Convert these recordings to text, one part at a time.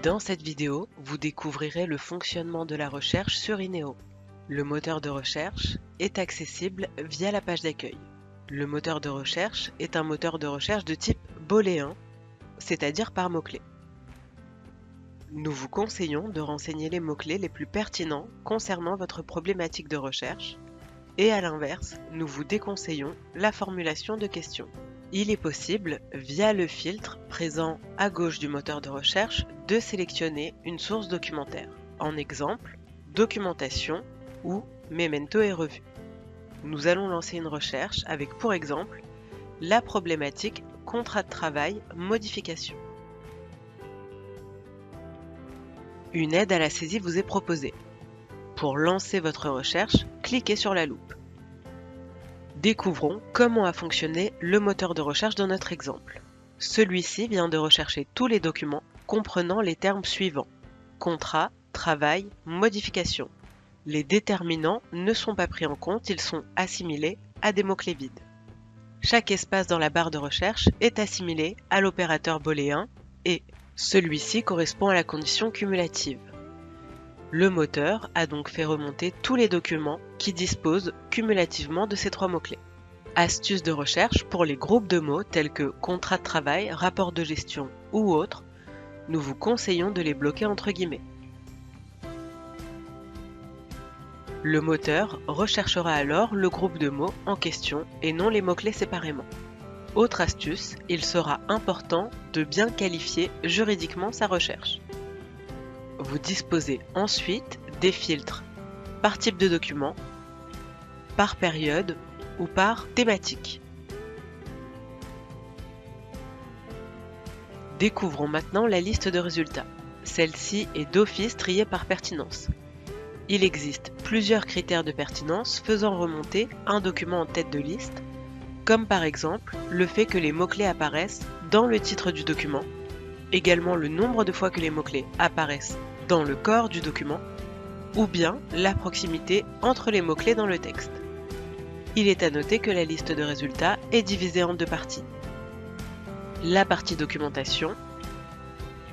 Dans cette vidéo, vous découvrirez le fonctionnement de la recherche sur INEO. Le moteur de recherche est accessible via la page d'accueil. Le moteur de recherche est un moteur de recherche de type booléen, c'est-à-dire par mots-clés. Nous vous conseillons de renseigner les mots-clés les plus pertinents concernant votre problématique de recherche et à l'inverse, nous vous déconseillons la formulation de questions. Il est possible, via le filtre présent à gauche du moteur de recherche, de sélectionner une source documentaire. En exemple, documentation ou Memento et revue. Nous allons lancer une recherche avec pour exemple la problématique contrat de travail modification. Une aide à la saisie vous est proposée. Pour lancer votre recherche, cliquez sur la loupe. Découvrons comment a fonctionné le moteur de recherche dans notre exemple. Celui-ci vient de rechercher tous les documents comprenant les termes suivants: contrat, travail, modification. Les déterminants ne sont pas pris en compte, ils sont assimilés à des mots-clés vides. Chaque espace dans la barre de recherche est assimilé à l'opérateur booléen et celui-ci correspond à la condition cumulative. Le moteur a donc fait remonter tous les documents qui disposent cumulativement de ces trois mots-clés. Astuce de recherche pour les groupes de mots tels que contrat de travail, rapport de gestion ou autres, nous vous conseillons de les bloquer entre guillemets. Le moteur recherchera alors le groupe de mots en question et non les mots-clés séparément. Autre astuce, il sera important de bien qualifier juridiquement sa recherche. Vous disposez ensuite des filtres par type de document, par période ou par thématique. Découvrons maintenant la liste de résultats. Celle-ci est d'office triée par pertinence. Il existe plusieurs critères de pertinence faisant remonter un document en tête de liste, comme par exemple le fait que les mots-clés apparaissent dans le titre du document, également le nombre de fois que les mots-clés apparaissent dans le corps du document, ou bien la proximité entre les mots-clés dans le texte. Il est à noter que la liste de résultats est divisée en deux parties. La partie documentation,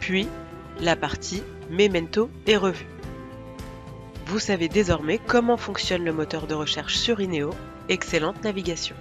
puis la partie Memento et revue. Vous savez désormais comment fonctionne le moteur de recherche sur INEO. Excellente navigation!